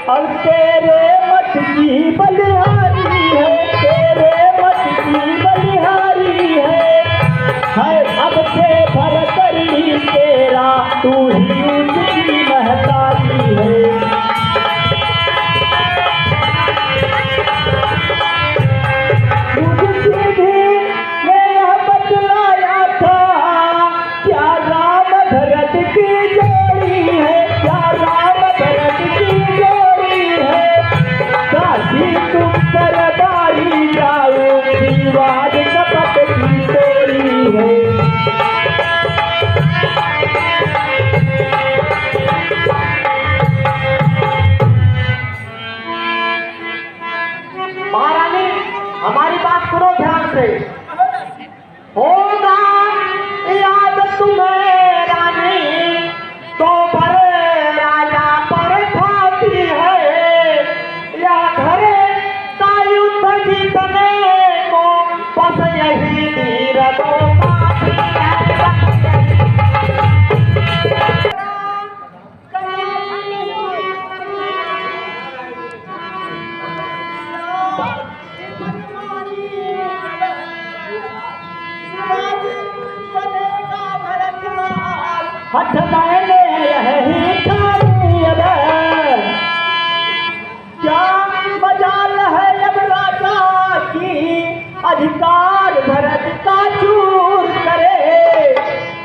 अब तेरे मत की बलिहारी है, तेरे मत की बलिहारी है अब से भर कर ली तेरा, तू ही उसकी महतारी है। मुझसे भी यह बतलाया था, क्या राम भरत की जोड़ी है, क्या राम भरत की जोड़ी है। काशी तुम पर बारी जाओ, दीवार कपट की तोड़ी है। महारानी हमारी बात सुनो ध्यान से। होगा याद तुम्हें रानी, तो बड़े राजा पर ठाती है, या घर का युद्ध जीतने को बस यही धीरजों का हठ मैंने यही ठानी अब, क्या मजाल है अब राजा की, अधिकार भरत का चूर करे।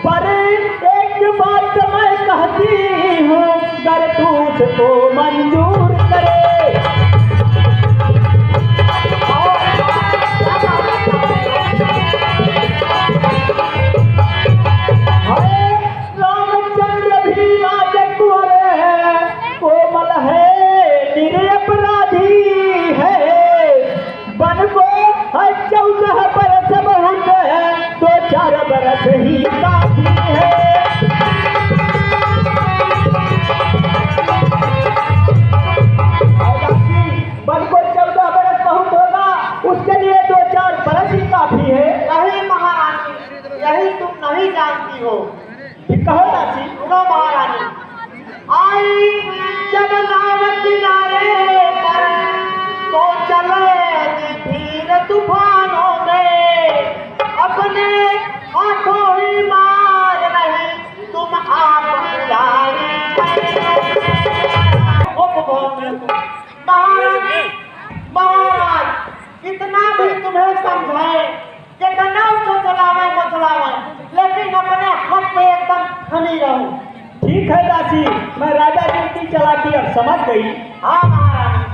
पर एक बात मैं कहती हूँ, गर दूत को मंजूर करे। कोमल है निरपराधी है, बन को है 14 बरस बहुत है, 2-4 बरस ही काफी है। बन को 14 बरस बहुत होगा, उसके लिए 2-4 बरस ही काफी है। नहीं महारानी, यही तुम नहीं जानती हो। कहो दासी। सुनो महारानी, आई जब नाव किनारे पर, तो चले धीर तूफानों में, अपने हाथों ही मार नहीं तुम आप बुलाए। महाराज इतना भी तुम्हें समझाए कि नाव तो चलावे, लेकिन अपने हक पे एकदम खड़ी रहो। ठीक है दासी, मैं राजा जी की चालाकी अब समझ गई। हाँ महारानी।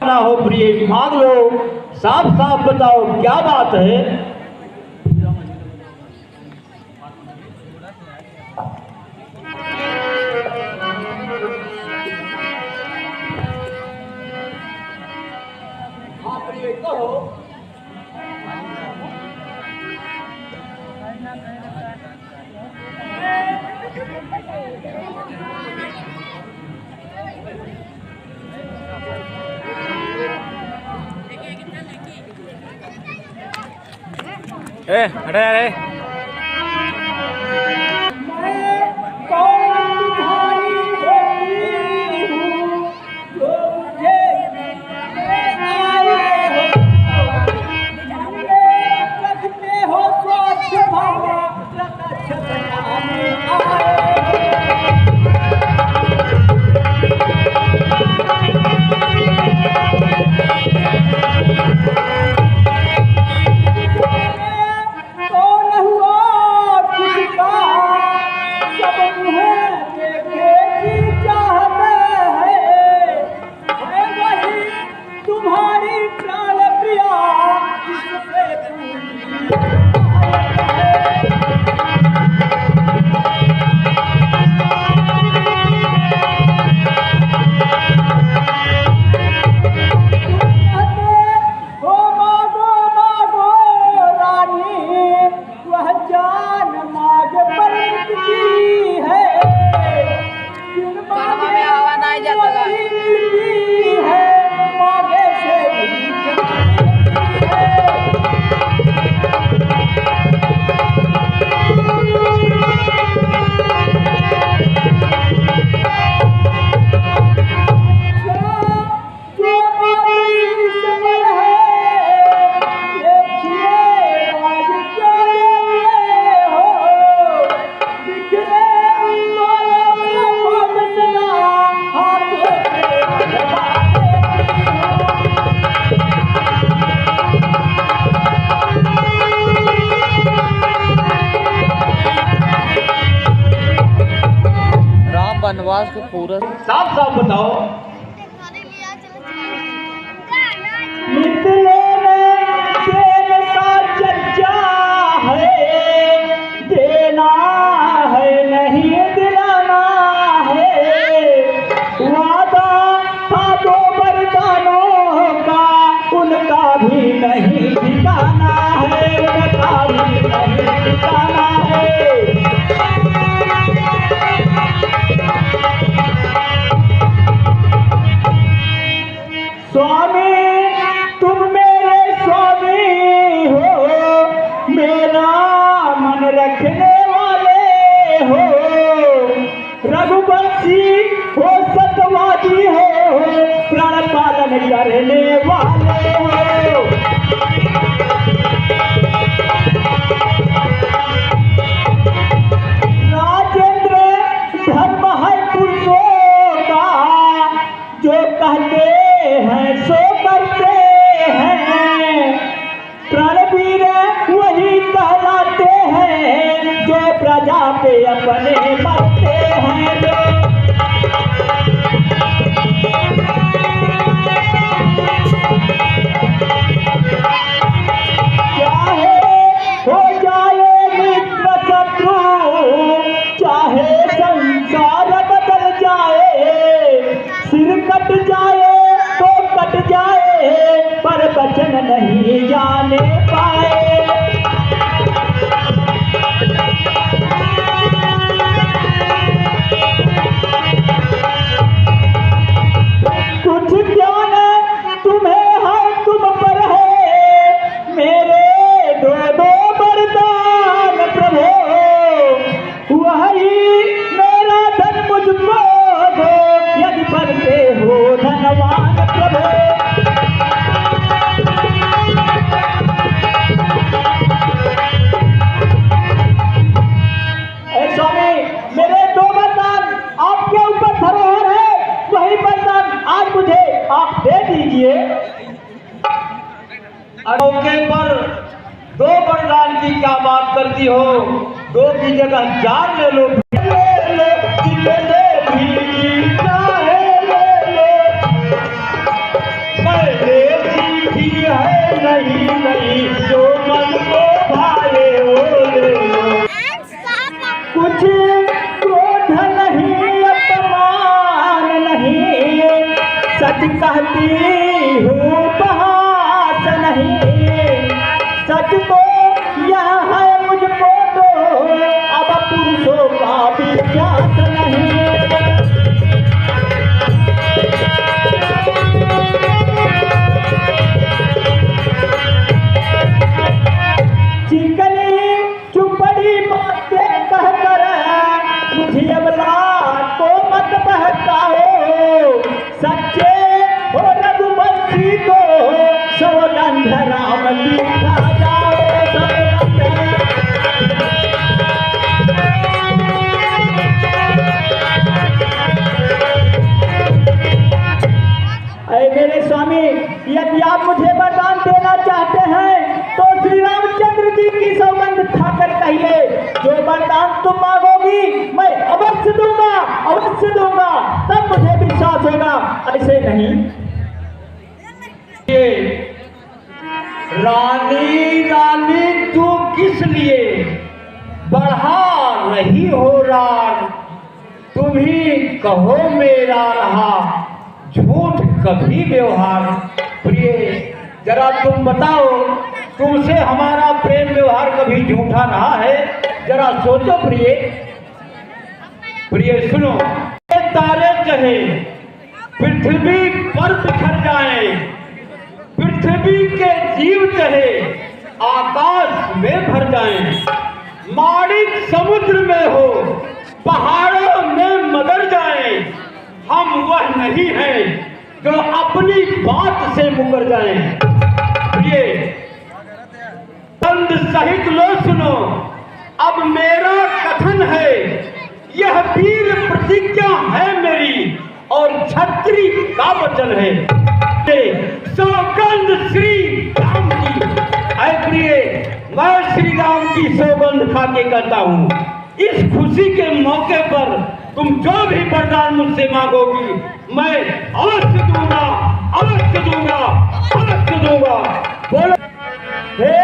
ना हो प्रिय, भाग लो, साफ साफ बताओ क्या बात है। हाँ प्रिय कहो। हटा रे। तो आवाज को पूरा साफ साफ बताओ। निकले चैन का चर्चा है, देना है नहीं दिलाना है, वादा था दो वरदानों का, उनका भी नहीं ठिकाना है, उनका भी नहीं ठिकाना है। स्वामी तुम मेरे स्वामी हो, मेरा मन रखने वाले हो, रघुवंशी हो सतवादी हो, प्राण पालन करने वाले हो। राजेंद्र धर्म है पुरुषों का, जो कहते हैं सो करते हैं, प्राणवीर वही कहलाते हैं, जो प्रजा पे अपने मरते हैं। चाहे हो जाए मित्र शत्रु, चाहे संसार बदल जाए, सिर कट जाए तो कट जाए, पर वचन नहीं जाने पाए। कुछ ज्ञान तुम्हें है तुम पर है, मेरे दो दो वरदान प्रभु, वही मेरा धन मुझको दो, यदि बनते हो धनवान प्रभु। स्वामी मेरे दो वरदान आपके ऊपर धरोहर है, वही वरदान आज मुझे आप दे दीजिए। मौके पर दो वरदान की क्या बात करती हो, दो की जगह चार ले लो। ले लो, ले भी चाहे ले लो, मैंने सीखी है नहीं नहीं, जो मन को भाए वो ले लो। कुछ क्रोध नहीं अपमान नहीं, सच कहती हूँ बहास नहीं, सच को यह है मुझको तो, अब पुरुषों का विश्वास नहीं। चिकनी चुपड़ी बातें कहकर मुझे अबला को मत बहकाओ, सच्चे हो रघुवंशी को सौगंध राम की खा जाओ। अरे मेरे स्वामी, यदि आप मुझे वरदान देना चाहते हैं तो श्री रामचंद्र जी की सौगंध खाकर कहिए, जो वरदान तुम मांगोगी मैं अवश्य दूंगा, अवश्य दूंगा, तब मुझे विश्वास होगा, ऐसे नहीं। रानी रानी तू किस लिए बढ़ा रही हो राग, तुम ही कहो मेरा रहा झूठ कभी व्यवहार। प्रिय जरा तुम बताओ, तुमसे हमारा प्रेम व्यवहार कभी झूठा रहा है, जरा सोचो प्रिय। प्रिय सुनो, तारे चाहे पृथ्वी पर बिखर जाए, पृथ्वी के जीव चाहे आकाश में भर जाएं, माणिक समुद्र में हो पहाड़ों में मगर जाएं, हम वह नहीं हैं जो अपनी बात से मुकर जाएं। ये बंद सहित लो सुनो, अब मेरा कथन है, यह वीर प्रतिज्ञा है मेरी और छत्री का वचन है, सौगंध श्री राम की। ऐ प्रिय, मैं श्री राम की सौगंध खा के कहता हूँ, इस खुशी के मौके पर तुम जो भी वरदान मुझसे मांगोगी मैं अवश्य दूंगा, अवश्य दूंगा, अवश्य दूंगा। बोलो। हे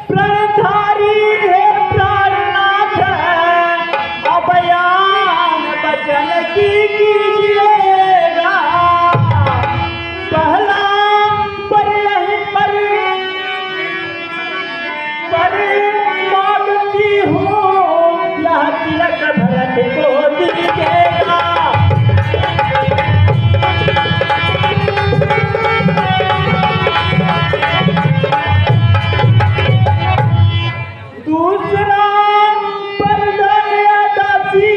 प्राणधारी, हे प्राणनाथ, अभयान बचन की कीजिएगा। पहला पर यहीं पर मांगती हूँ, यह तिलक भरत को दीजिएगा। दूसरा वरदान दासी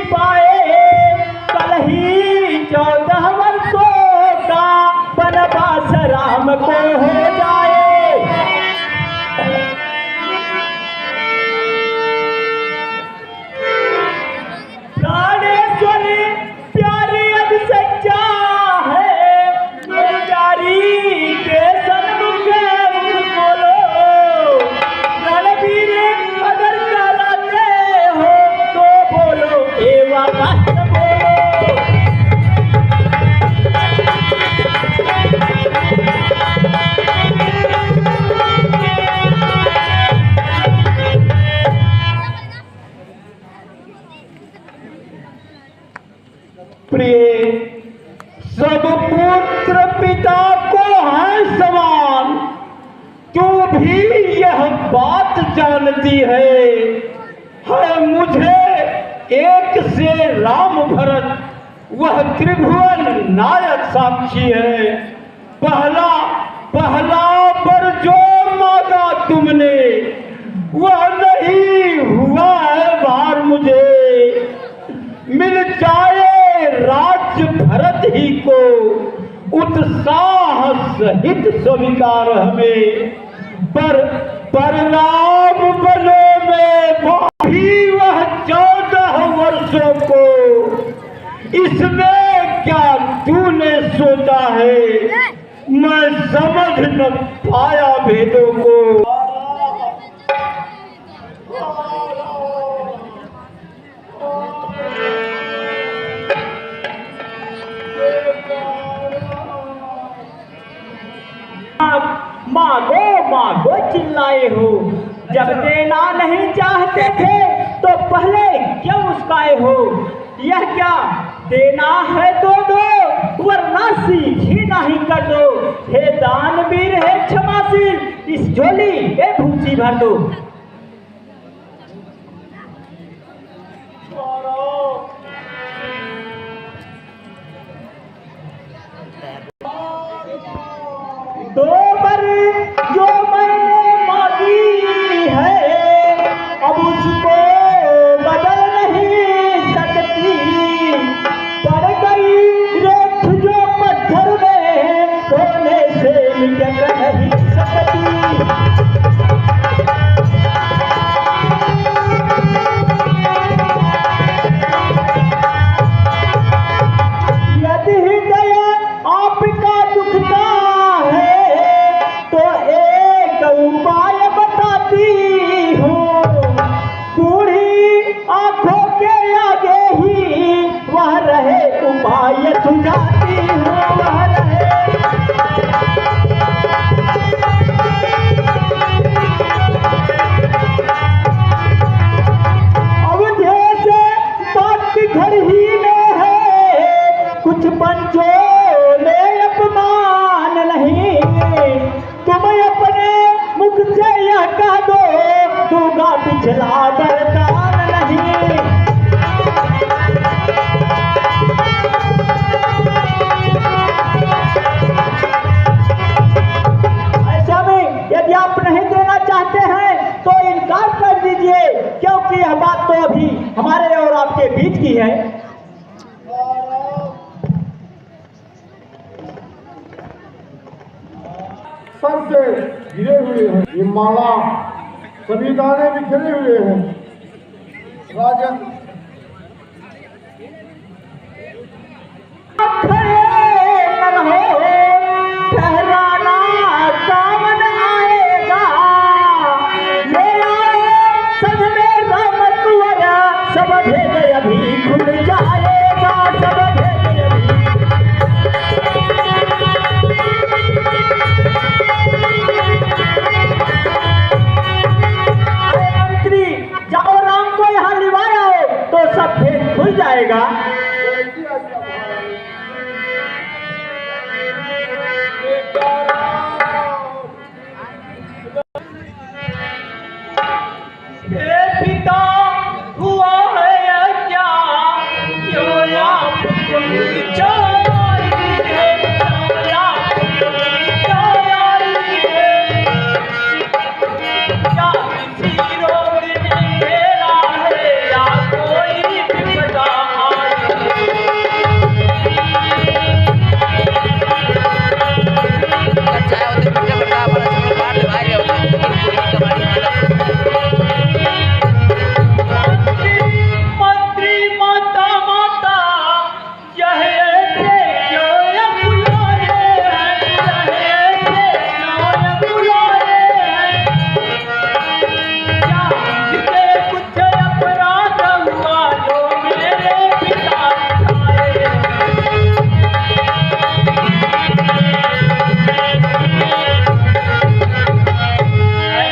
पाए, कल ही 14 वर्षों का वनवास राम को हो जाए। प्राणेश्वरी प्यारी अब सच्चा है, मेरी प्यारी के सन्मुख बोलो। रणवीर अगर कराते हो तो बोलो, एवा मत बोलो। प्रिय, सब पुत्र पिता को है समान, तू भी यह बात जानती है मुझे एक से राम भरत वह त्रिभुवन नायक साक्षी है। पहला पर जो मांगा तुमने वह नहीं हुआ है भार मुझे। मिल जाए राज्य भरत ही को उत्साह सहित स्वीकार हमें, पर राम बनो में भी वह 14 वर्षों को, इसमें क्या तूने सोचा है, मैं समझ न पाया भेदों को। मांगो मांगो चिल्लाए हो, जब देना नहीं चाहते थे तो पहले क्यों मुस्काए हो। यह क्या देना है तो दो, वरना सीधी नहीं कर दो। हे दानवीर, हे क्षमाशील, इस झोली हे भूसी भर दो। दो बर जो मैंने मांगी है, अब उसको बदल नहीं सकती। पड़ गई रेत जो पत्थर में, सोने से मिट नहीं सकती। यदि हृदय आपका दुखता है तो एक उपाय बताती हूँ। बूढ़ी आंखों के आगे ही वह रहे, उपाय सुझाती हूँ वह रहे। अवधेश बात घर ही में है, कुछ पंचों में अपमान नहीं। तुम अपने मुख से यह कह दो, दूंगा पिछला वरदान नहीं। ऐसा में यदि आप नहीं देना चाहते हैं तो इनकार कर दीजिए, क्योंकि यह बात तो अभी हमारे और आपके बीच की है। सर से गिरे हुए हैं, ये माला सभी दाने बिखरे हुए हैं। राजन ठहराना सावन आएगा, ले आए सब में राम कुंवरा, सब भेद अभी खुल पिता हुआ है क्या, क्यों आपको चारी है, क्यों आपको चारी है, क्या किसी रोग ने घेरा है या कोई विपदा आई अच्छा होते पिक्चर बड़ा बड़ा सब पार्ट लगाए होते हैं पूरी कहानी मंत्री माता माता यह क्यों बुलाए हैं, यह क्यों बुलाए हैं, क्या मुझे कुछ अपराध हुआ जो मेरे पिता खाए।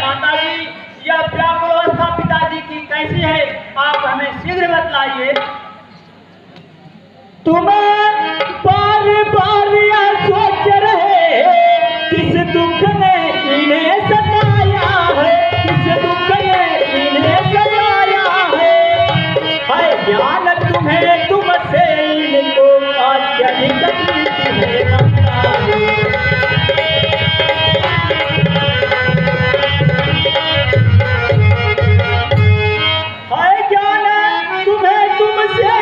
माता जी, यह व्याकुल अवस्था पिताजी की कैसी है, आप हमें शीघ्र बतलाइए। तुम्हें बार बार यह सोच रहे किस दुख ने इन्हें सताया है, किस दुख ने इन्हें सताया है ज्ञान तुम्हें तुमसे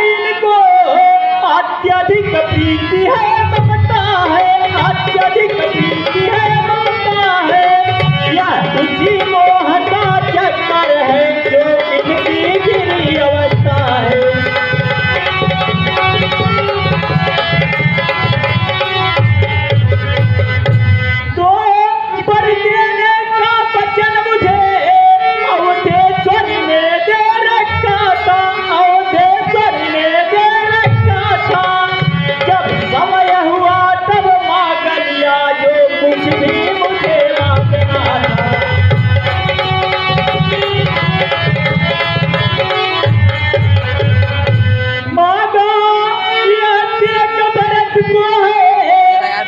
इनको अत्यधिक प्रीति है ममता है। अत्यधिक प्रीति है ममता है, अत्यधिक प्रीति है ममता है, यह उसी मोह का चक्कर है जो इनकी गिरी अवस्था है। तो पर देने का वचन मुझे अवधेश्वर ने दे रखा था, अवधेश्वर ने दे रखा था, जब समय हुआ तब मांग लिया जो कुछ भी मुझे मांगना था। मांगा यह तेज भरत को है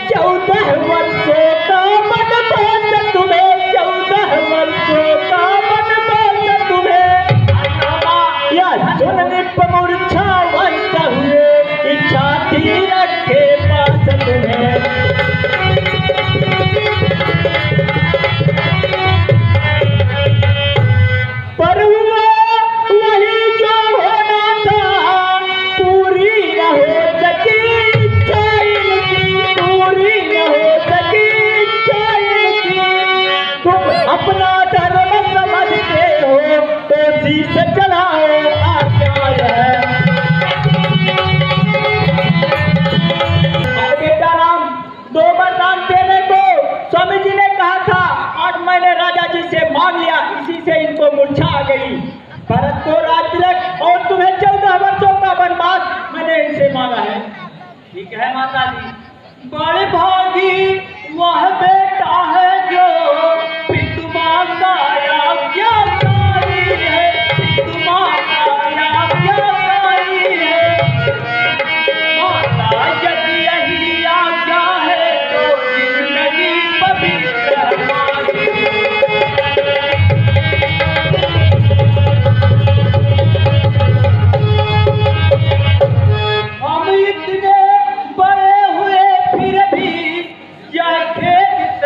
14 वर्षों का मन बात तुम्हें, 14 वर्षों का मन बात तुम्हें, यह सुन निप मूर्छावंत हुए इच्छा थी रखे पास तुम्हें। पर हुआ वही जो होना था, पूरी न हो सकी इच्छा इनकी, पूरी न हो सकी इच्छा इनकी, तुम अपना धर्म समझते हो तो शीश चढ़ाओ आज्ञा है। बेटा राम, दो वरदान देने को स्वामी जी ने कहा था और मैंने राजा जी से मांग लिया, इसी से इनको मूर्छा आ गई। भरत को राज तिलक और तुम्हें 14 वर्षों का वनवास मैंने इनसे मांगा है। ठीक है माता जी। बड़े भागी वह बेटा है जो पितु माता आज्ञाकारी है, पितु माता आज्ञाकारी है, माता यदि यही आज्ञा है तो जिंदगी पवित्र हमारी। हम इतने बड़े हुए फिर भी यह खेत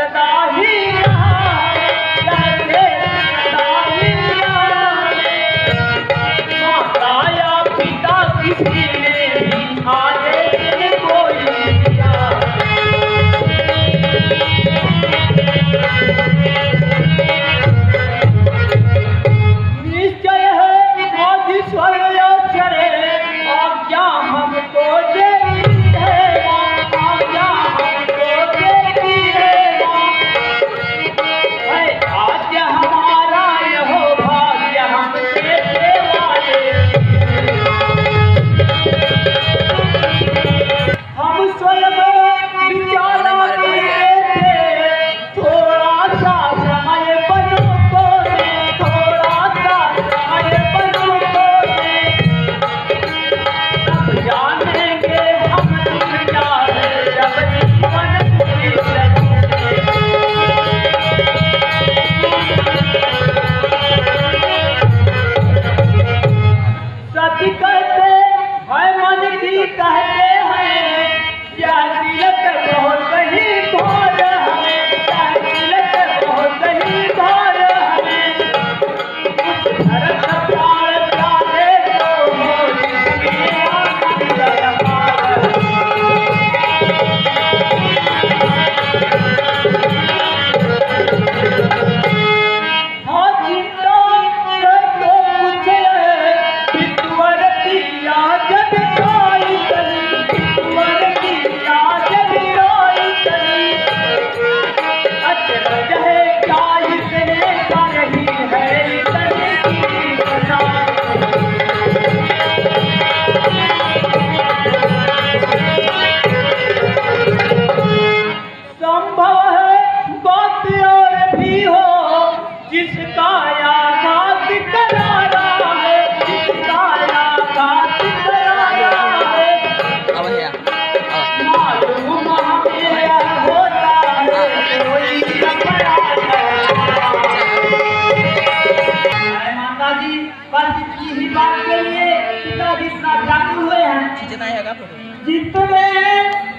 पिताजी बस इतनी ही बात के लिए पिताजी इतना व्याकुल हुए हैं। जितना ही होगा फोटो जितने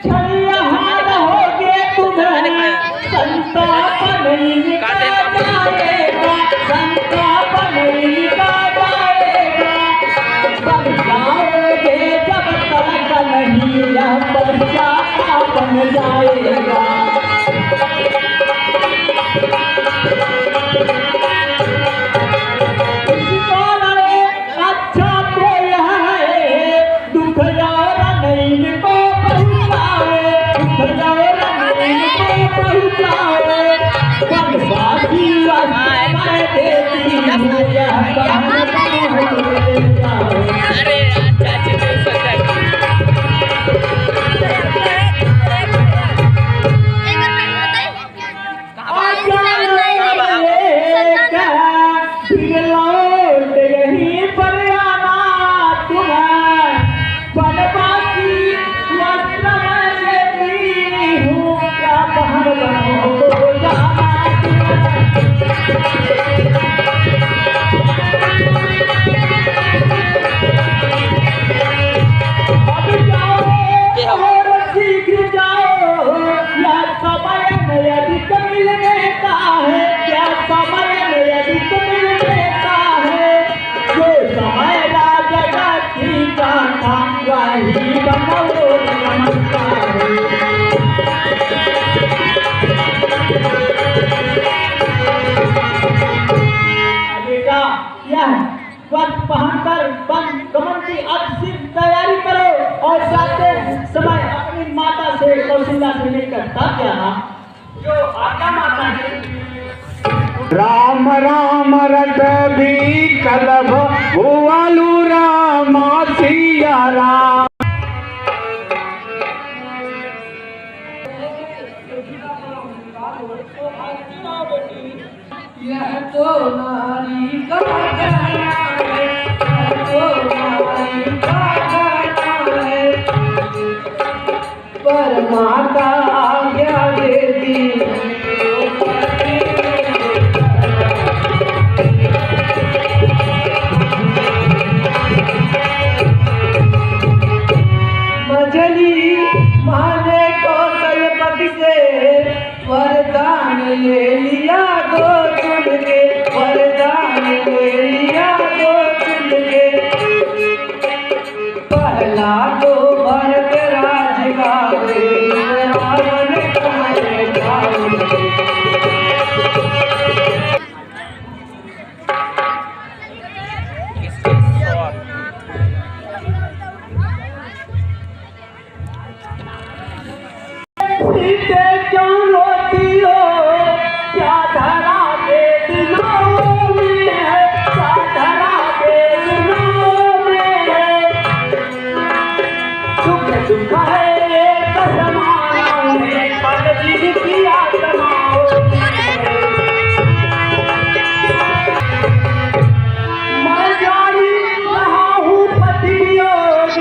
छलिहार होगे तुम्हें संताप नहीं निकालेगा, संताप नहीं निकालेगा। बन जाओगे जब तक नहीं यह बच्चा बन जाएगा। अच्छा तो यह है दुख यार नहीं को पहुँचाए, दुख यार नहीं को पहुँचाए। बंसाती रास्ता देती हूँ यह अरे अच्छा पहनकर गमन की अक्षित तैयारी करो और जाते समय अपनी माता से कौशल्या से लेकर तब जाना जो आज्ञा माता है। राम राम रट भी कलभ भुआलू राम सिया राम। यह तो नारी का गाना है, यह तो नारी का गाना है। पर माता आज्ञा देती मजली माने कौशलपति से वरदान ले लिया दो चुन के, वरदान ले लिया दो चुन के। पहला तो भरत राज का रावण कमल गावे। सीते क्यों रोती हो, क्या धरा के दिनों में है, क्या धरा के दिनों में है। सुख सुख है एक समान है, पर दिल की आत्माओं में है। मैं जानी रहा हूँ पतियोग,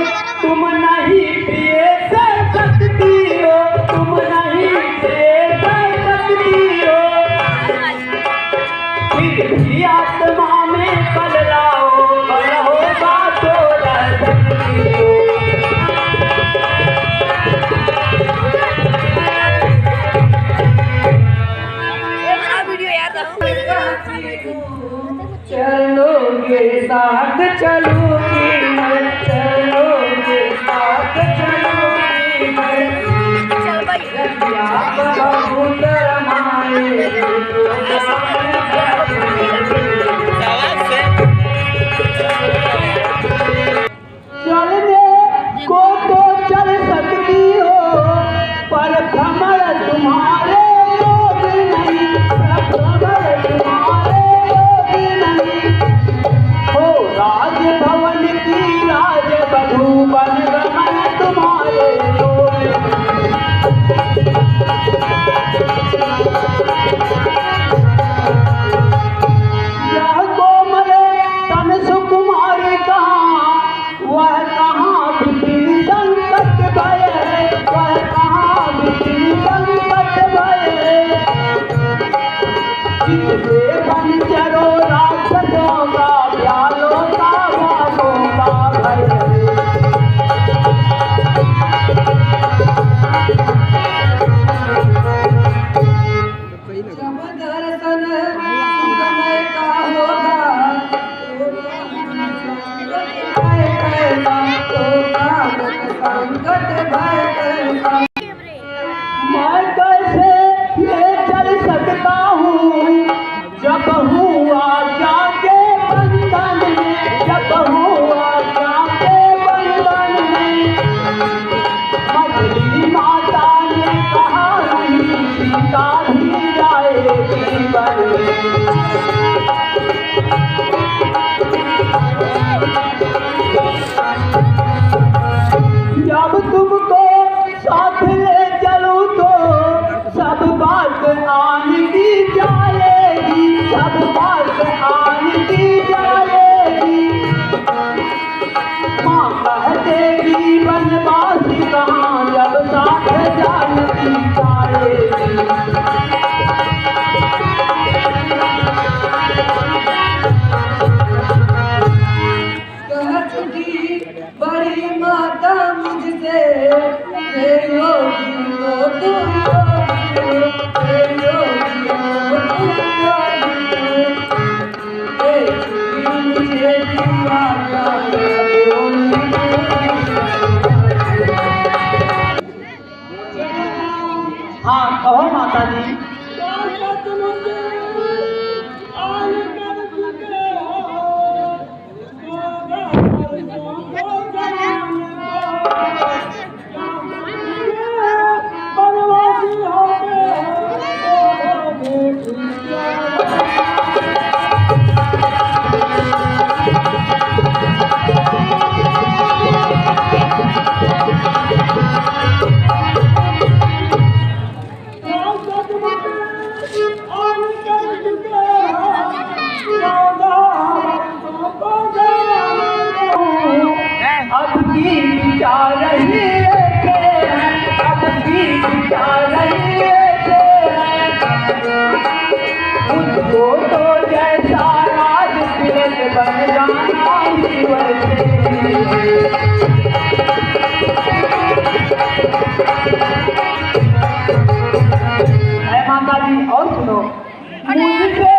तुम नहीं पिए से सकती हो, तुम नहीं पिए से सकती हो। फिर भी आत्मा में बदलाओ, बल होगा तो रह सकती हो। चरणों के साथ चलूंगी मैं, चरणों के साथ चलूंगी मैं। रतिया बहुत रमाए चलने को तो चल सकती हो, पर भ्रमर तुम्हारे योग नहीं, भ्रमर तुम्हारे योग नहीं। हो राजभवन की राजवधू बन रमन तुम्हारे योग नहीं। संकट भय मैं कैसे ले चल सकता हूँ जब हुआ जाके बंधन में, जब हुआ जाके बंधन में। मछली माता ने कहा नहीं सीता भी जाएगी वन में। जब तुमको साथ ले चलूं तो सब बात आन की जाएगी, सब बात आन की जाएगी। माँ कह देगी बनवासी कहाँ जब साथ जान की जाएगी। कह चुकी बड़ी माता मुझसे हे योगी हो तुम योगी हो, हे योगी हो तुम योगी हो। हे चुकी मुझे दीवाना हाँ कहो माता जी। अब की विचार रही अब की विचार रही उसको तो जैसा राज तिलक बन जाना ही वैसे। माता जी और सुनो, मुझसे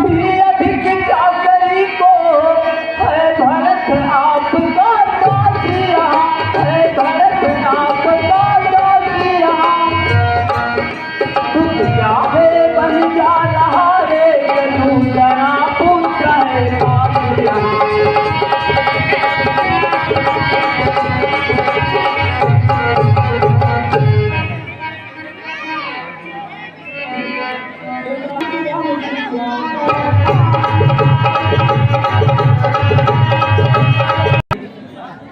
भी अधिक चाकरी को है भरत आपका दासिया, है भरत आपका दासिया। तुझ क्या है बन जा रहा रे तू जरा पुत्र है कासिया।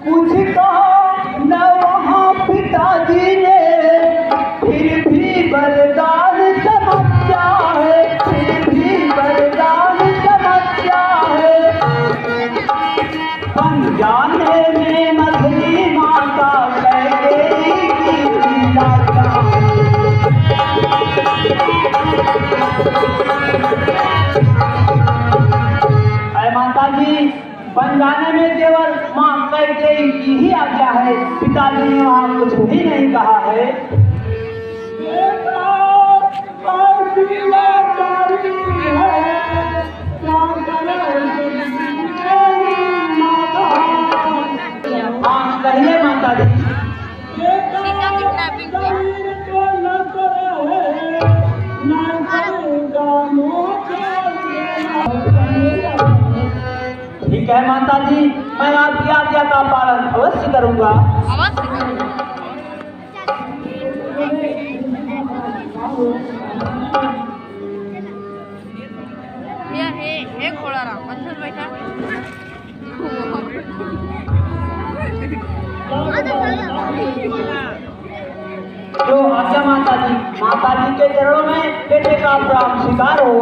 कुछ कहा न वहाँ पिताजी ने फिर भी वरदान समझा है, फिर भी वरदान समझा है। अनजाने में मछली माता कैकेयी की लाता। माता जी बन जाने में केवल माँ कैकेयी की ही आज्ञा है, पिताजी ने वहाँ कुछ भी नहीं कहा है। हाँ कहिए माता जी। ठीक है माता जी, मैं आपकी आज्ञा का पालन अवश्य करूंगा। ये घोड़ा रहा पत्थर बैठा जो आज्ञा माता जी के चरणों में बेटे का प्राप्त स्वीकार हो।